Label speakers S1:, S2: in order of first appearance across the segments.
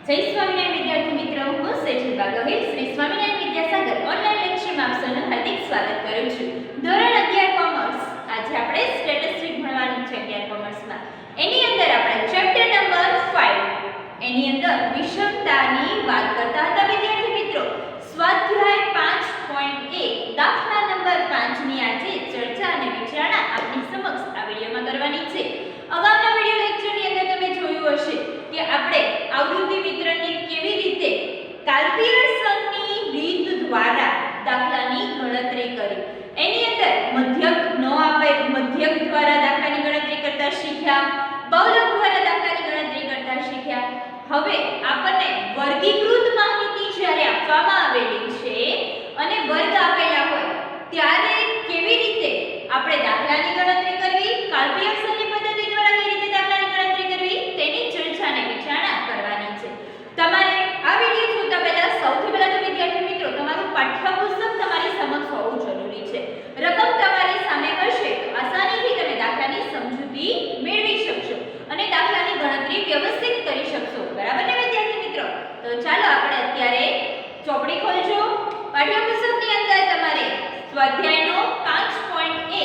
S1: જય સ્વામિનારાયણ વિદ્યાર્થી મિત્રો, હું સેજલબા ગોહિલ શ્રી સ્વામિનારાયણ વિદ્યાસાગર ઓનલાઈન લેક્ચરમાં આપ સૌનું હાર્દિક સ્વાગત કરું છું. ધોરણ 11 કોમર્સ. આજે આપણે સ્ટેટિસ્ટિક્સ ભણવાનું છે 11 કોમર્સમાં. એની અંદર આપણે ચેપ્ટર નંબર 5 એની અંદર વિષમતાની વાત કરતા હતા વિદ્યાર્થી મિત્રો. સ્વાધ્યાય 5.1 દાખલા નંબર 5 ની આજે ચર્ચા અને વિચારણા આપની સમક્ષ આ વિડિયોમાં કરવાની છે. અગાઉના વિડિયો લેક્ચરની અંદર તમે જોયું હશે કે આપણે આવૃત્તિ વિતરણની કેવી રીતે કાલ્પિયર્સનની રીત દ્વારા દાખલાની ગણતરી કરી. એની અંદર મધ્યક ન આપે મધ્યક દ્વારા દાખલાની ગણતરી કરતા શીખ્યા, બહુલક દ્વારા દાખલાની ગણતરી કરતા શીખ્યા. હવે આપણને વર્ગીકૃત માહિતી જ્યારે આપવામાં આવેલી છે અને વર્ગ આપેલા હોય ત્યારે કેવી રીતે આપણે દાખલાની ગણતરી કરવી, કાલ્પિયર્સનની પદ્ધતિ દ્વારા કેવી રીતે દાખલાની ગણતરી કરવી તેની ચર્ચા અને વિચારણા કરવાની છે. તમારે આ વિડિયો જોતા પહેલા સૌથી પહેલા તો વિદ્યાર્થી મિત્રો તમારું પાઠ્યપુસ્તક તમારી સમક્ષ હોવું જરૂરી છે. રકમ તમારી સામે હશે તો આસાનીથી તમે દાખલાની સમજૂતી મેળવી શકશો અને દાખલાની ગણતરી વ્યવસ્થિત કરી શકશો. બરાબર ને વિદ્યાર્થી મિત્રો? તો ચાલો આપણે અત્યારે ચોપડી ખોલજો. પાઠ્યપુસ્તકની અંદર તમારે સ્વાધ્યાયનો 5.1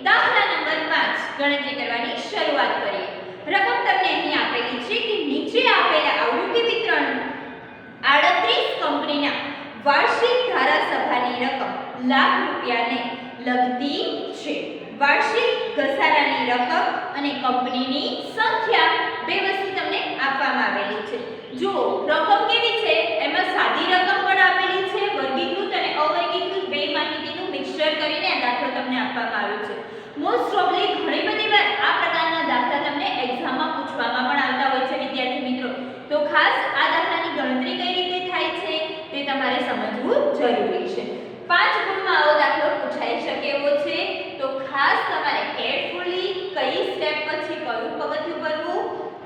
S1: દાખલા નંબર 5 ગણતરી કરવાની શરૂઆત કરીએ. રકમ તમને અહીં આપેલી છે કે નીચે આપેલા આવૃત્તિ વિતરણ 38 કંપનીના વાર્ષિક ધારાસભાની રકમ લાખ રૂપિયાને લગતી છે. વાર્ષિક ઘસારાની રકમ અને કંપનીની સંખ્યા બે વસ્તુ તમને આપવામાં આવેલી છે. જો રકમ કેવી છે એમાં સાદી રકમ પણ આપેલી છે, વર્ગીકૃત અને અવર્ગીકૃત બે માહિતીનું મિક્સચર કરીને આ દાખલો તમને આપવામાં આવ્યો છે. મોસ્ટ ઓફલી ઘણી બધી વાર આ પ્રકારના દાખલા તમને એક્ઝામમાં પૂછવામાં પણ આવતા હોય છે વિદ્યાર્થી મિત્રો. તો ખાસ આ દાખલાની ગણતરી કઈ રીતે થાય છે તે તમારે સમજવું જરૂરી છે. 5 ગુણમાં આવો દાખલો પૂછાઈ શકે એવો છે. તો ખાસ તમારે કેરફુલી કઈ સ્ટેપ પછી કયું પગથિયું ભરવું,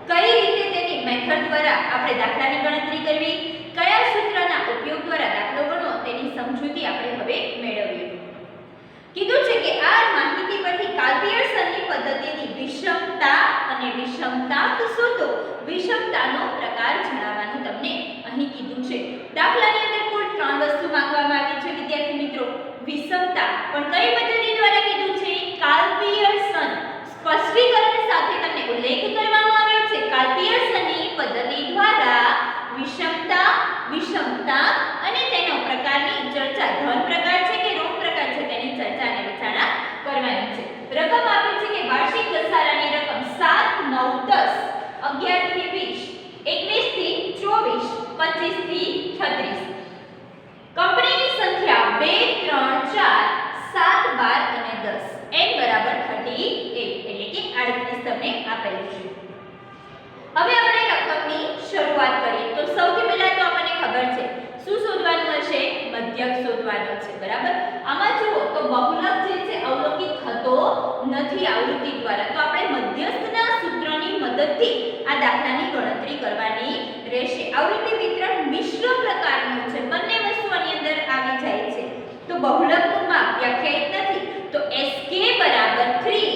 S1: કઈ રીતે તેની મેથડ દ્વારા આપણે દાખલાની ગણતરી કરવી, કયા સૂત્રના ઉપયોગ દ્વારા દાખલો ગણવો તેની સમજૂતી આપણે હવે મેળવીએ. કીધું છે કે આ માહિતી પરથી કાલ્પિયર્સનની પદ્ધતિની વિષમતા અને વિષમતાંક શોધો. વિષમતાનો પ્રકાર જણાવવાનું તમને અહીં કીધું છે. દાખલાની અંદર કુલ 3 વસ્તુ માંગવામાં આવી છે વિદ્યાર્થી મિત્રો. વિષમતા પણ કઈ પદ્ધતિ દ્વારા કીધું છે? કાલ્પિયર્સન. સ્પષ્ટીકરણ સાથે તમને ઉલ્લેખ કરવામાં આવ્યો છે કાલ્પિયર્સનની પદ્ધતિ દ્વારા વિષમતા, વિષમતાંક અને તેનો પ્રકારની ચર્ચા, ધન પ્રકાર છે કે ઋણ પ્રકાર છે તેની ચર્ચા અને વિચારણા કરવાની છે. રકમ આપી છે કે વાર્ષિક ઘસારાની રકમ 7, 9, 10, 11 થી 20, 21 થી 24, 25 થી 36. કંપનીની સંખ્યા 2, 3, 4, 7, 12 અને 10. n બરાબર 38 એટલે કે 38 તમને આપેલું છે. હવે આપણે રકમની શરૂઆત કરીએ. તો સૌથી પહેલા તો આપણને ખબર છે શું શોધવાનું હશે? મધ્યક શોધવાનો છે. બરાબર? આમાં જુઓ તો બહુલક જે છે અવલોકિત થતો નથી આવૃત્તિ દ્વારા. તો આપણે મધ્યસ્થના સૂત્રની મદદથી આ દાખલાની ગણતરી કરવાની રહેશે. આવૃત્તિ વિતરણ મિશ્ર પ્રકારનું છે. બંને વસ્તુ આની અંદર આવી જાય છે. તો બહુલકનું માપ વ્યાખ્યાયિત નથી. તો Sk બરાબર 3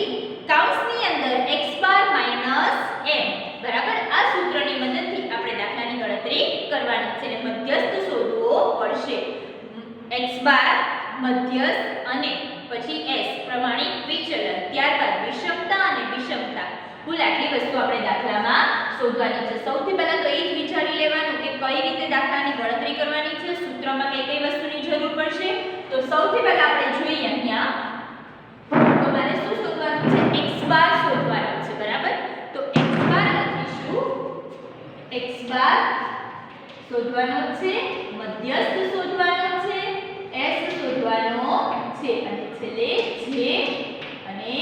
S1: કૌંસની અંદર x બાર માઈનસ m. બરાબર? આ સૂત્રની મદદથી આપણે દાખલાની ગણતરી કરવાની છે અને મધ્યસ્થ શોધવો પડશે. x બાર મધ્યસ્થ અને પછી s પ્રમાણિત વિચલન, ત્યારબાદ વિષમતા અને વિષમતા. કુલ આટલી વસ્તુ આપણે દાખલામાં શોધવાની છે. સૌથી પહેલા તો એ જ વિચારી લેવાનું કે કઈ રીતે દાખલાની ગણતરી કરવાની છે, સૂત્રમાં કઈ કઈ વસ્તુની જરૂર પડશે. તો સૌથી પહેલા આપણે જોઈએ અહીંયા તો મારે શું શોધવાનું છે? x બાર શોધવાનું છે. બરાબર? તો x બાર લખીશું. x બાર શોધવાનો છે, મધ્યસ્થ શોધવાનો છે, s શોધવાનો છે અને છેલ્લે j અને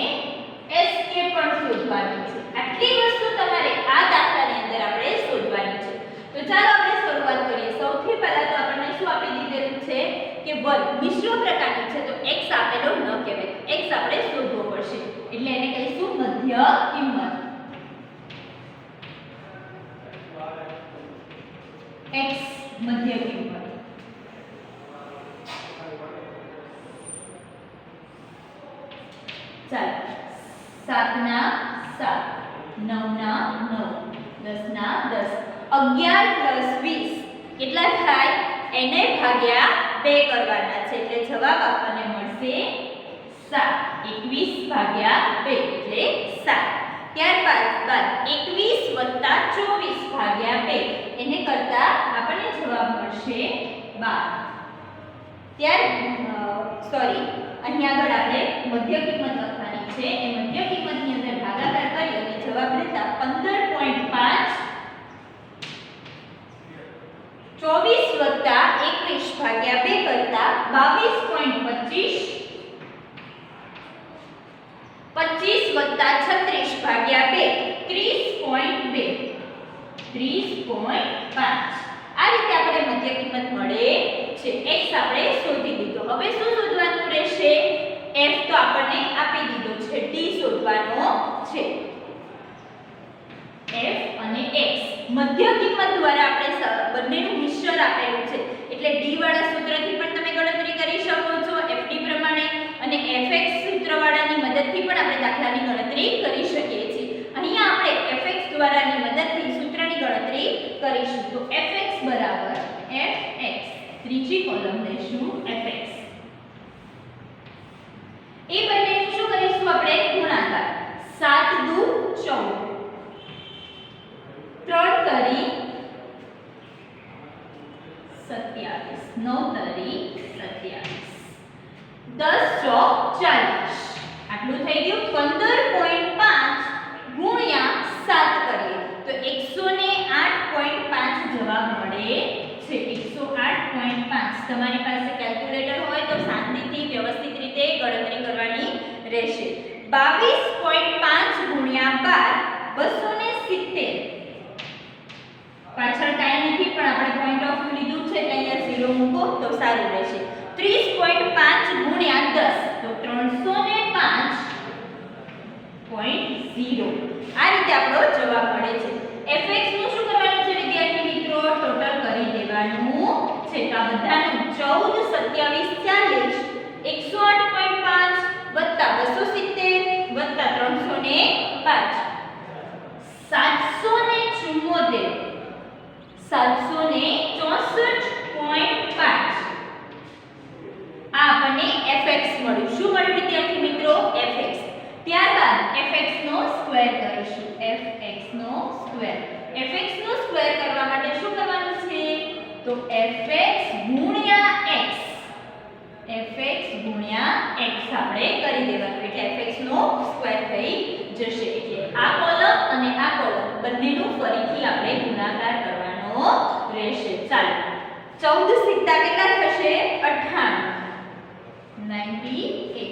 S1: sk પણ શોધવાનું છે. આટલી વસ્તુ તમારે આ દાખલાની અંદર આપણે શોધવાની છે. તો ચાલો આપણે શરૂઆત કરીએ. સૌથી પહેલા તો આપણને શું આપી દીધેલું છે કે વર્ગ મિશ્ર પ્રકારનું છે. તો x આપેલો ન કહેવાય, x આપણે શોધવો પડશે. એટલે એને કહીશું મધ્ય કિંમત. x મધ્ય કિંમત. ચાલો 7 ના 7, 9 ના 9, 10 ના 10, 11 + 20 કેટલા થાય? એને ભાગ્યા 2 કરવાના છે એટલે જવાબ આપણને મળશે 7. 21 ભાગ્યા 2 એટલે 7. ત્યારબાદ 21 + 24 ભાગ્યા 2 એને કરતા આપણને જવાબ મળશે 12. અહીં આગળ આપણે મધ્ય કિંમત લખવાની છે. એ મધ્ય કિંમતની અંદર ભાગાકાર કરી અને જવાબ લેતા 15.5 24 + 21 ભાગ્યા 2 કરતા 22.25 25 + 36 ભાગ્યા 2 30.5. આ રીતે આપણે મધ્ય કિંમત મળે છે. x આપણે શોધી લીધો. હવે શું શોધવાનું રહેશે? f તો આપણને આપી દીધો છે, d શોધવાનો છે. f અને x મધ્ય કિંમત દ્વારા આપણે બંનેનું મિશ્રણ આપેલું છે એટલે d વાળા સૂત્રથી પણ તમે ગણતરી કરી શકો છો fd પ્રમાણે, અને fx સૂત્રવાળાની મદદથી પણ આપણે દાખલાની ગણતરી કરી શકીએ છીએ. અહીંયા આપણે fx દ્વારાની મદદથી સૂત્રની ગણતરી કરીશું. તો fx બરાબર fx, ત્રીજી કોલમ લેશું fx. એ બંનેનું શું કરીશું આપણે? ગુણાકાર. 7 દુ 14, 3 તરી 27, 9 તરી 27, 10 ચોક 40. આટલું થઈ ગયું. 15.5 ગુણ્યા 7 કરીએ તો 108.5 જવાબ મળે છે. 108.5. તમારી પાસે કેલ્ક્યુલેટર હોય તો શાંતિથી વ્યવસ્થિત રીતે ગણતરી કરવાની રહેશે. 22.5 ગુણ્યા 12 270. પાછળ કાંઈ નથી પણ આપણે પોઈન્ટ ઓફ વ્યૂ લીધું છે એટલે અહીંયા 0 મૂકો તો સારું રહેશે. 30.5 ગુણ્યા 10 તો 305.0. આ રીતે આપણો જવાબ મળે છે. fx નું શું કરવાનું છે વિદ્યાર્થી મિત્રો? ટોટલ કરી દેવાનું છે. તો આ બધાનું 14 27 40 108.5 270 305 764.5. આ આપણને fx મળ્યું. શું મળ્યું વિદ્યાર્થી મિત્રો? fx. ત્યારબાદ fx નો સ્ક્વેર કરીશું. fx નો સ્ક્વેર કરવા માટે શું કરવાનું છે? તો fx ગુણ્યા x આપણે કરી દેવાનું એટલે fx નો સ્ક્વેર થઈ જશે. એટલે આ કોલમ અને આ કોલમ બંનેનું ફરીથી આપણે ગુણાકાર કરવાનો રહેશે. ચાલો 14 સિત્તા કેટલા થશે? 98.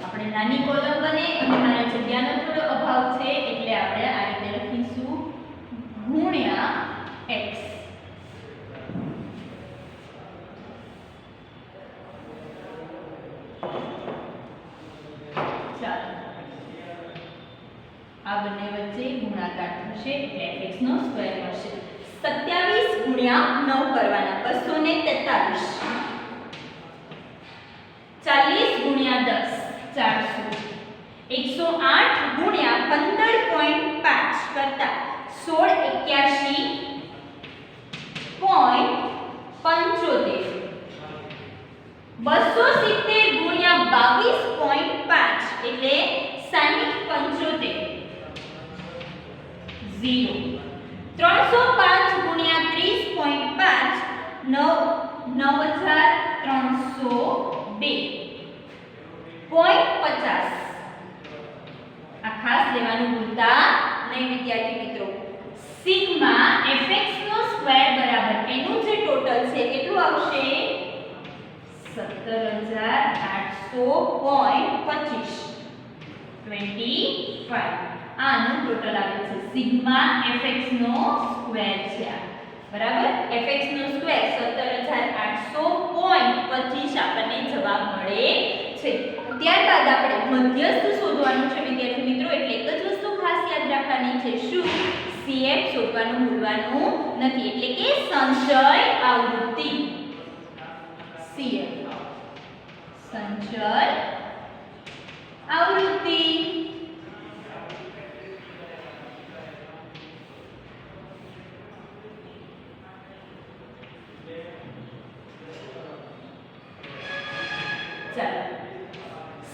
S1: આપણે નાની કોલમ બને અને મારા જગ્યાનો થોડો અભાવ છે એટલે આપણે આ રીતે લખીશું ગુણ્યા x. આ બંને વચ્ચે ગુણાકાર થશે એટલે fx નો સ્ક્વેર મળશે. 27 ગુણ્યા 9 કરવાના 243. 40 ગુણ્યા 10 400. 108 ગુણ્યા 15.5 કરતા 1681.75. 270 ગુણ્યા 22.5 એટલે 60.75. 0. 305 ગુણ્યા 30.5 9302.50. આ ખાસ લેવાનું ભૂલતા નહીં વિદ્યાર્થી મિત્રો. સિગ્મા fx નો સ્ક્વેર બરાબર એનું જે ટોટલ છે કેટલું આવશે? 17800.25. 25. આનું ટોટલ આવે છે. સિગ્મા fx નો સ્ક્વેર છે બરાબર. fx નો સ્ક્વેર 17800.25 આપણને જવાબ મળે છે. ત્યારબાદ આપણે મધ્યસ્થ શોધવાનું છે વિદ્યાર્થી મિત્રો. એટલે એક જ વસ્તુ ખાસ યાદ રાખવાની છે. શું? CF શોધવાનું ભૂલવાનું નથી. એટલે કે સંચય આવૃત્તિ. CF સંચય આવૃત્તિ.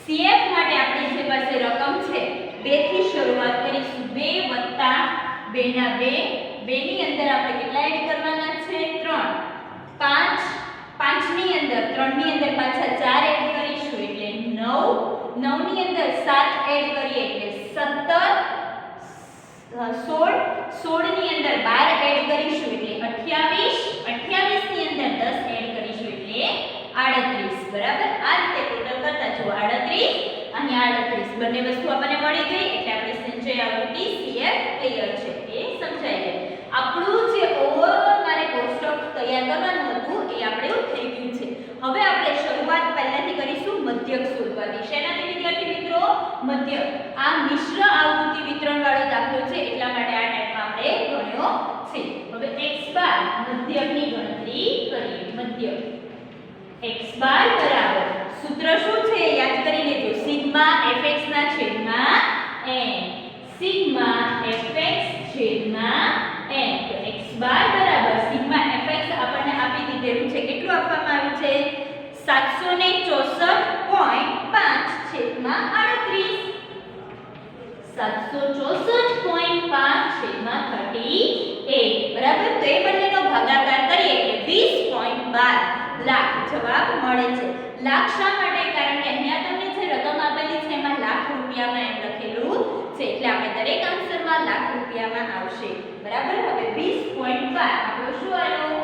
S1: CF માટે આપણી જે પાસે રકમ છે 2 થી શરૂઆત કરીશું 2 વત્તા 2 ના 2 2 ની અંદર આપણે કેટલા એડ કરવાના છે 3 5 5 ની અંદર 3 ની અંદર પાછા 4 એડ કરીશું એટલે 9 9 ની અંદર 7 એડ કરીએ એટલે 17 16 16 ની અંદર 12 એડ કરીશું એટલે 28 28 ની અંદર 10 એડ કરીશું એટલે 38 બરાબર આ રીતે ટોટલ કરતા જો 38 અને 38 બંને વસ્તુ આપણને મળી ગઈ એટલે આપણે સંચય આવૃત્તિ CF ક્લિયર છે એ સમજાઈ ગયું આપણું જે ઓવરઓલ મારે કોષ્ટક તૈયાર કરવાનું હતું એ આપણે થઈ ગયું છે હવે આપણે શરૂઆત પહેલાથી કરીશું મધ્યક શોધવાની શેનાથી વિદ્યાર્થી મિત્રો મધ્યક આ મિશ્ર આવૃત્તિ વિતરણ વાળો દાખલો છે એટલા માટે આ ટાઈપમાં આપણે ગણ્યો છે હવે x બાર મધ્યકની ગણતરી કરીએ મધ્યક x બાર બરાબર સૂત્ર શું છે યાદ કરી લેજો સિગ્મા fx ના છેદમાં n સિગ્મા fx છેદમાં n તો x બાર બરાબર સિગ્મા fx આપણને આપી દીધેલું છે કેટલું આપવામાં આવ્યું છે 764.5 છેદમાં 38 764.5 છેદમાં 38 બરાબર તો એ બંનેનો ભાગાકાર કરીએ એટલે 20.12 લાખ જવાબ મળે છે લાખ શા માટે કારણ કે અહીંયા તમને જે રકમ આપેલી છે એમાં લાખ રૂપિયામાં એમ લખેલું છે એટલે આપણે દરેક આન્સરમાં લાખ રૂપિયામાં આવશે બરાબર હવે 20.12 આપણો શું આવ્યો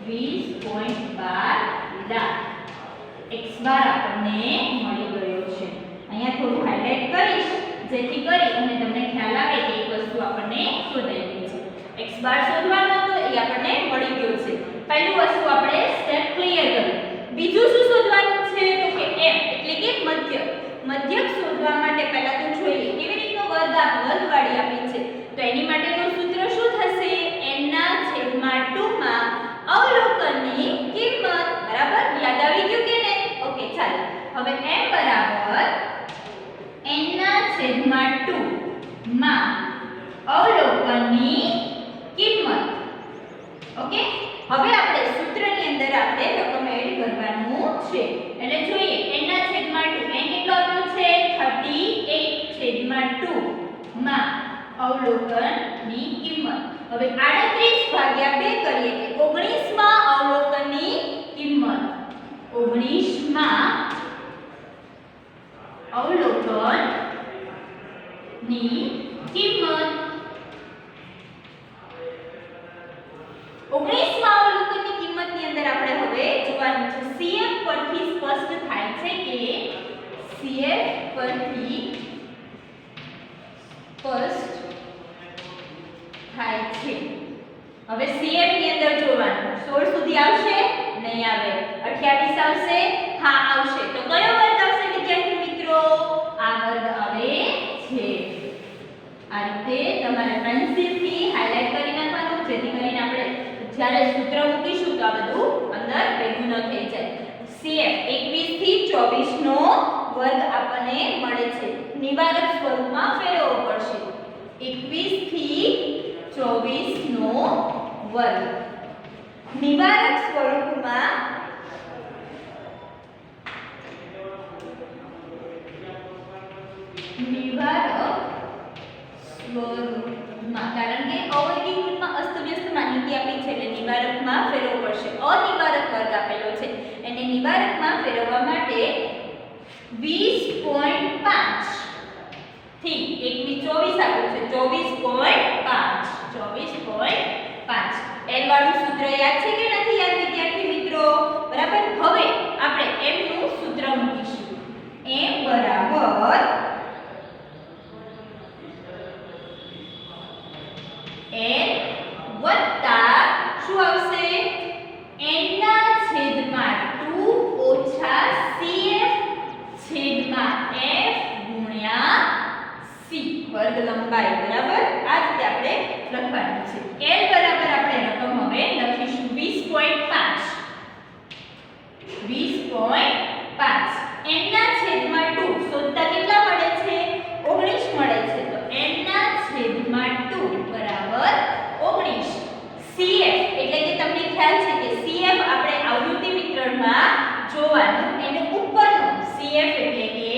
S1: 20.12 લાખ x બાર આપણને મળી ગયો છે અહીંયા થોડું હાઇલાઇટ કરીશ જેથી કરી અને તમને ખ્યાલ આવે કે એક વસ્તુ આપણને શોધાઈ ગઈ છે x બાર શોધવાનો તો એ આપણને મળી ગયો છે પહેલું વસ્તુ આપણે સ્ટેપ ક્લિયર કરી બીજું શું શોધવાનું છે તો કે m એટલે કે મધ્યક મધ્યક શોધવા માટે પહેલા તો જોઈએ કેવી રીતનો વર્ગવાળી આપી છે તો એની માટેનું સૂત્ર શું થશે n ના છેદમાં 2 માં અવલોકનની કિંમત બરાબર યાદ આવી ગયું કે નહીં ઓકે ચાલો હવે m બરાબર n ના છેદમાં 2 માં અવલોકનની કિંમત ઓકે હવે આપણે સૂત્રની અંદર આપણે રકમ એડ કરવાનું છે એટલે જોઈએ n ના છેદમાં 2 n કેટલો આવ્યો છે 38 છેદમાં 2 માં અવલોકનની કિંમત હવે 38 ભાગ્યા 2 કરીએ એટલે 19 માં અવલોકનની કિંમત 19 માં અવલોકનની કિંમત 19 માં અવલોકનની કિંમતની અંદર આપણે હવે જોવાનું છે CF પરથી સ્પષ્ટ થાય છે કે CF પરથી સ્પષ્ટ થાય છે હવે CF ની અંદર જોવાનું 16 સુધી આવશે નહીં આવે 28 આવશે હા આવશે તો કયો વર્ગ આવશે વિદ્યાર્થી મિત્રો આ વર્ગ આવે છે આ રીતે તમારે પેન્સિલથી હાઇલાઇટ કરી નાખવાનું જેથી કરીને આપણે જ્યારે સૂત્ર મૂકીશું તો આ બધું અંદર ભેગું ન થઈ જાય CF 21 થી 24 નો વર્ગ આપણને મળે છે નિવારક સ્વરૂપમાં ફેરવવો પડશે 21 થી 24 નો વર્ગ નિવારક સ્વરૂપમાં કારણ કે અવર્ગીકૃતમાં અસ્તવ્યસ્ત માહિતી આપી છે એટલે નિવારકમાં ફેરવવો પડશે અનિવારક વર્ગ આપેલો છે એને નિવારકમાં ફેરવવા માટે 20.5 થી 1 થી 24 આપ્યું છે 24.5 l વાળું સૂત્ર યાદ છે કે નથી યાદ વિદ્યાર્થી મિત્રો બરાબર હવે આપણે m નું સૂત્ર મૂકીશું m બરાબર n વત્તા શું આવશે n ના છેદમાં 2 ઓછા cf છેદમાં f ગુણ્યા c વર્ગ લંબાઈ બરાબર આ રીતે આપણે લખવાનું છે l બરાબર આપણે રકમ હવે લખીશું 20.5 n ના છેદમાં 2 શોધતા કેટલા મળે છે 19 મળે છે તો n ના છેદમાં 2 બરાબર 19 cf એટલે કે તમને ખ્યાલ છે કે cf આપણે આવૃત્તિ વિતરણમાં જોવાનું એનું ઉપરનું cf એટલે કે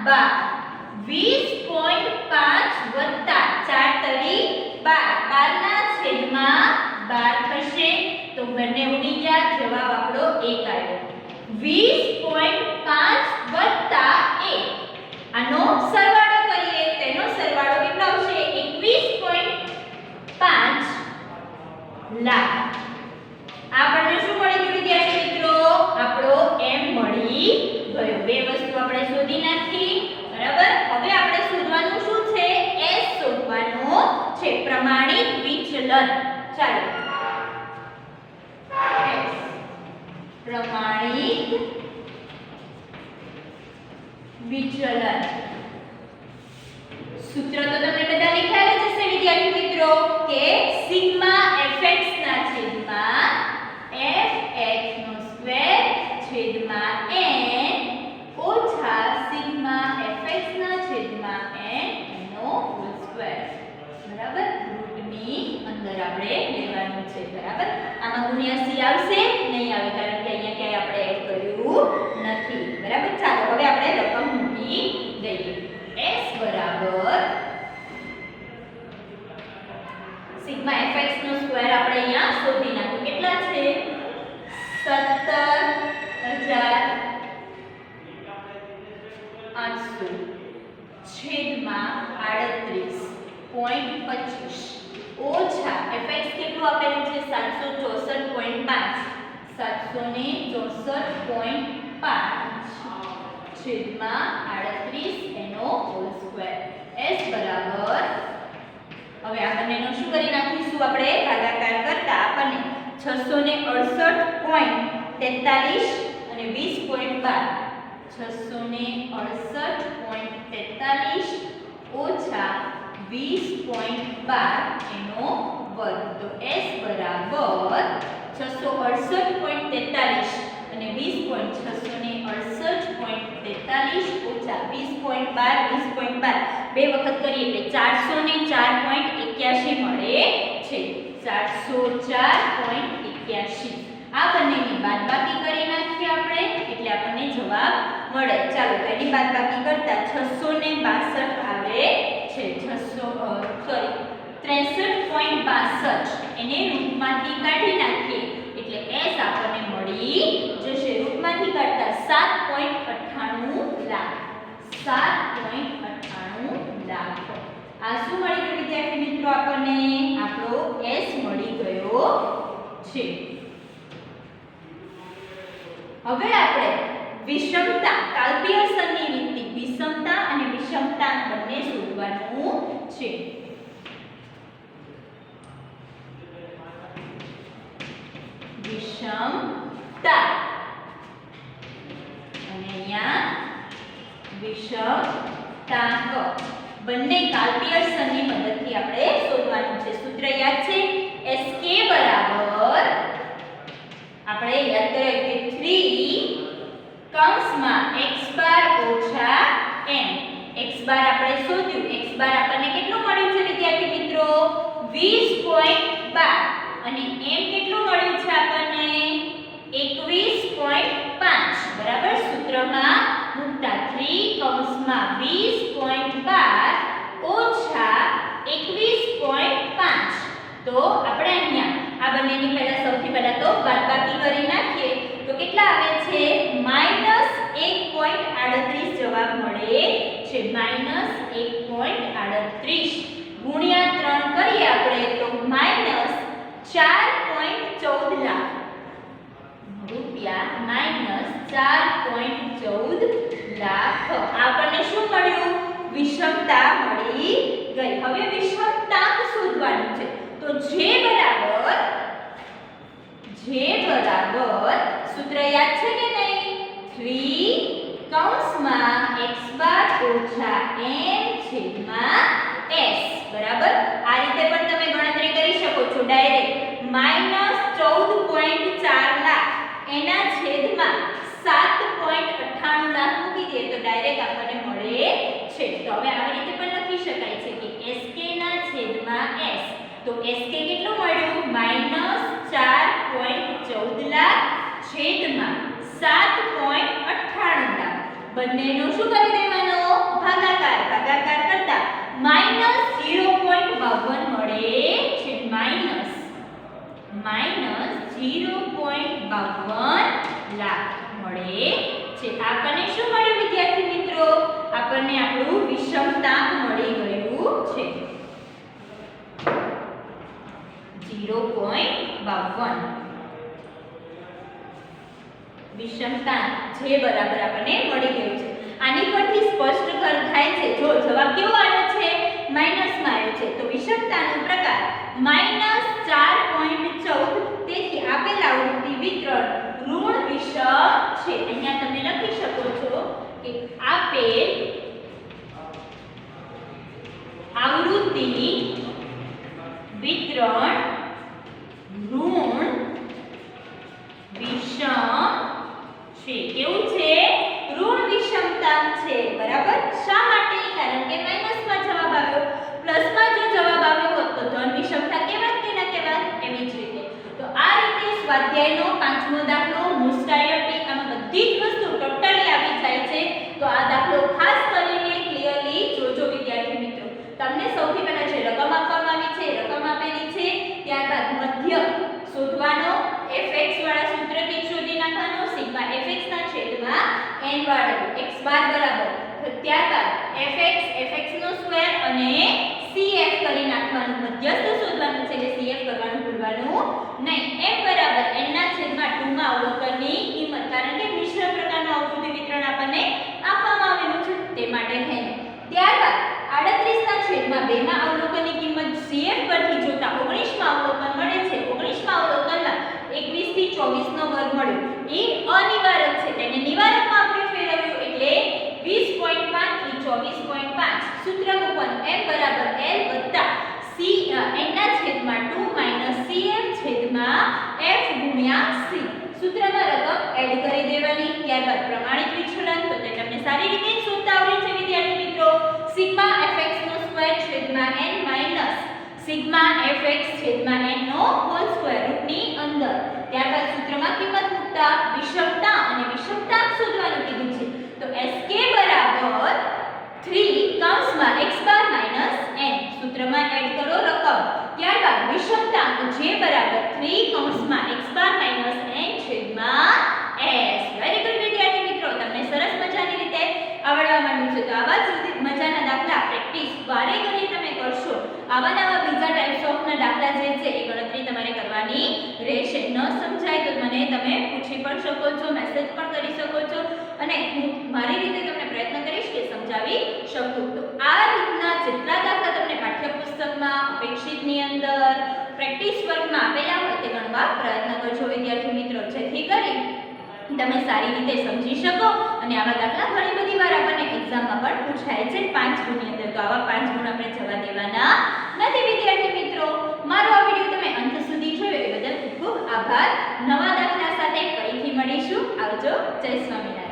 S1: 12 20.5 વત્તા 4 તરી 12 12 ના છેદમાં 12 થશે તો બંને ઉડી ગયા જવાબ આપણો 1 આવ્યો 20.5 વત્તા 1 આનો સરવાળો કરીએ તેનો સરવાળો કેટલો આવશે 21.5 લાખ આપણને શું મળી ગયું વિદ્યાર્થી મિત્રો આપણો m મળી ગયો બે વસ્તુ આપણે શોધી નાખી બરાબર હવે આપણે શોધવાનું શું છે s શોધવાનો છે પ્રમાણિત વિચલન ચાલો s પ્રમાણિત વિચલન સૂત્ર તો તમને બધાને ખ્યાલ જ હશે વિદ્યાર્થી મિત્રો કે સિગ્મા fx ના છેદમાં fx નો સ્ક્વેર છેદમાં n ઓછા સિગ્મા fx ના છેદમાં n નો હોલ સ્ક્વેર બરાબર રૂટની અંદર આપણે લેવાનું છે બરાબર આમાં ગુણ્યા c આવશે નહીં આવે કારણ કે અહીંયા ક્યાંય આપણે એડ કર્યું નથી બરાબર ચાલો હવે આપણે રકમ મૂકી દઈએ s બરાબર સિગ્મા fx નો સ્ક્વેર આપણે અહીંયા શોધી નાખ્યું કેટલા છે 17,800 છેદમાં 38.25 ઓછા fx કેટલું આપેલું છે 764.5 છેદમાં 38 એનો હોલ સ્ક્વેર s બરાબર હવે આ બંનેનો શું કરી નાખીશું આપણે ભાગાકાર કરતા આપણને 668.43 અને 20.12 668.43 ઓછા 20.12 એનો વર્ગ તો s બરાબર 668.43 અને 668.43 ઓછા 20.12 બે વખત કરીએ એટલે 404.81 મળે છે 404.81 આ બંનેની બાદબાકી કરી નાખીએ આપણે એટલે આપણને જવાબ મળે ચાલો તો એની બાદબાકી કરતા 662 આવે છે 63.62 એને રૂટમાંથી કાઢી નાખીએ એટલે s આપણને મળી જશે રૂટમાંથી કાઢતા 7.98 લાખ 7.98 લાખ આ શું મળી ગયું વિદ્યાર્થી મિત્રો આપણને આપણો s મળી ગયો છે હવે આપણે વિષમતા કાલ્પિયર્સનની રીતથી વિષમતા અને વિષમતા બંને શોધવાનું છે વિષમતા અને અહીંયા વિષમતાંક બંને કાલ્પિયર્સનની મદદથી આપણે શોધવાનું છે સૂત્ર યાદ છે sk બરાબર આપણે યાદ કરીએ કે 3 કૌંસમાં x બાર ઓછા m x બાર આપણે શોધ્યું x બાર આપણને કેટલું મળ્યું છે વિદ્યાર્થી મિત્રો 20.12 અને m કેટલું મળ્યું છે આપણને 21.5 બરાબર સૂત્રમાં મૂકતા 3 કૌંસમાં 20.12 ઓછા 21.5 તો આપણે અહીંયા આ બંનેની પહેલા સૌથી પહેલા તો બાદબાકી કરી નાખીએ તો કેટલા આવે છે -1.38 જવાબ મળે છે -1.38 ગુણ્યા 3 કરીએ આપણે તો -4.14 લાખ રૂપિયા -4.14 લાખ આપણને શું મળ્યું વિષમતા મળી ગઈ હવે વિષમતાંક શોધવાનું છે તો જે બરાબર સૂત્ર યાદ છે કે નહીં 3 કૌંસમાં x બાર ઓછા m છેદમાં s બરાબર આ રીતે પણ તમે ગણતરી કરી શકો છો ડાયરેક્ટ -14.4 લાખ એના છેદમાં 7.98 લાખ મૂકી દે તો ડાયરેક્ટ આપણને મળે છે તો હવે આવી રીતે પણ લખી શકાય છે કે sk ના છેદમાં s તો sk કેટલું મળ્યું -4.14 લાખ છેદમાં 7.98 લાખ બંનેનો શું કરી દેવાનો ભાગાકાર કરતા -0.52 મળે છે. -0.52 લાખ મળે છે. આપણને શું મળ્યું વિદ્યાર્થી મિત્રો? આપણને આપણું વિષમતાંક મળી ગયું છે 0.52. વિષમતાંક જે બરાબર આપણને મળી ગયું છે. આની પરથી સ્પષ્ટ થાય છે, જો જવાબ કેવો આવ્યો છે? માઈનસમાં આવ્યો છે, તો વિષમતાનો પ્રકાર -4.14. તેથી આપેલ આવૃત્તિ વિતરણ ઋણ વિષમ છે. અહીંયા તમે લખી શકો છો કે આપેલ આવૃત્તિ વિતરણ ઋણ વિષમ છે. કેવું છે? ઋણ વિષમતાંક છે. બરાબર. શા માટે? કારણ કે માઈનસમાં જવાબ આવ્યો. પ્લસમાં જો જવાબ આવ્યો હોત તો ધન વિષમતા કહેવાત કે ના કહેવાત? એવી જ રીતે. તો આ રીતે સ્વાધ્યાયનો 5મો દાખલો મોસ્ટ આઈએમપી, આમાં બધી જ વસ્તુ ટોટલી આવી જાય છે. તો આ દાખલો ખાસ કરીને ક્લિયરલી જોજો વિદ્યાર્થી મિત્રો. તમને સૌથી પહેલા જે રકમ આપવામાં આવી છે, રકમ આપેલી છે, ત્યારબાદ મધ્ય શોધવાનો, fx વાળા સૂત્રથી શોધી નાખવાનો, સિગ્મા fx ના છેદમાં n વાળું x બાર બરાબર. ત્યારબાદ fx નો સ્ક્વેર અને cf કરી નાખવાનું, મધ્યસ્થ શોધવાનું છે એટલે cf કરવાનું ભૂલવાનું નહીં. m બરાબર n ના છેદમાં 2 માં અવલોકનની કિંમત, કારણ કે મિશ્ર પ્રકારનું આવૃત્તિ વિતરણ આપણને આપવામાં આવેલું છે તે માટે થઈને. ત્યારબાદ 38 ના છેદમાં 2 માં અવલોકનની કિંમત cf પરથી જોતા 19 માં અવલોકન મળે છે. 19 માં અવલોકનમાં 21 થી 24 નો વર્ગ મળ્યો. એ અનિવારક છે, તેને નિવારકમાં આપણે ફેરવ્યું એટલે 20.5 થી 24.5. સૂત્ર મૂકવાનું m બરાબર l વત્તા c n ના છેદમાં 2 cf છેદમાં f ગુણ્યા c. સૂત્રમાં રકમ એડ કરી દેવાની. ત્યારબાદ પ્રમાણિત વિચલન, તો તે તમને સારી રીતે શોધતા આવડે છે વિદ્યાર્થી મિત્રો. સિગ્મા fx નો સ્ક્વેર છેદમાં n માઈનસ સિગ્મા fx છેદમાં n નો હોલ સ્ક્વેર રૂટની અંદર. ત્યારબાદ સૂત્રમાં કિંમત મૂકતા વિષમતા અને વિષમતાંક શોધવાનું કીધું છે. તો sk બરાબર 3 કૌંસમાં x બાર માઈનસ n. સૂત્રમાં એડ કરો રકમ. ત્યારબાદ વિષમતાંક j બરાબર 3 કૌંસમાં x બાર માઈનસ n છેદમાં s. વેરી ગુડ વિદ્યાર્થી મિત્રો, તમને સરસ મજાની રીતે આવડવા માંડ્યું છે. તો આવા જ મજાના દાખલા પ્રેક્ટિસ વારે ઘડીએ તમે કરશો. આવા નવા બીજા ટાઈપ્સ ઓફ ના દાખલા જે છે એ ગણતરી તમારે કરવાની રહેશે. ન સમજાય તો મને તમે પૂછી પણ શકો છો, મેસેજ પણ કરી શકો છો અને હું મારી રીતે તમને પ્રયત્ન કરીશ કે સમજાવી શકું. તો આ રીતના જેટલા દાખલા તમને પાઠ્યપુસ્તકમાં, અપેક્ષિતની અંદર, પ્રેક્ટિસ વર્કમાં આપેલા હોય તે ગણવા પ્રયત્ન કરજો વિદ્યાર્થી મિત્રો, જેથી કરી તમે સારી રીતે સમજી શકો. અને આવા દાખલા ઘણી બધી વાર આપણને એક્ઝામમાં પણ પૂછાય છે 5 ગુણની અંદર. તો આવા 5 ગુણ આપણે જવા દેવાના નથી વિદ્યાર્થી મિત્રો. મારો આ વિડિયો તમે અંત સુધી જોયો એ બદલ ખૂબ ખૂબ આભાર. નવા દાખલા સાથે ફરીથી મળીશું. આવજો. જય સ્વામિનારાયણ.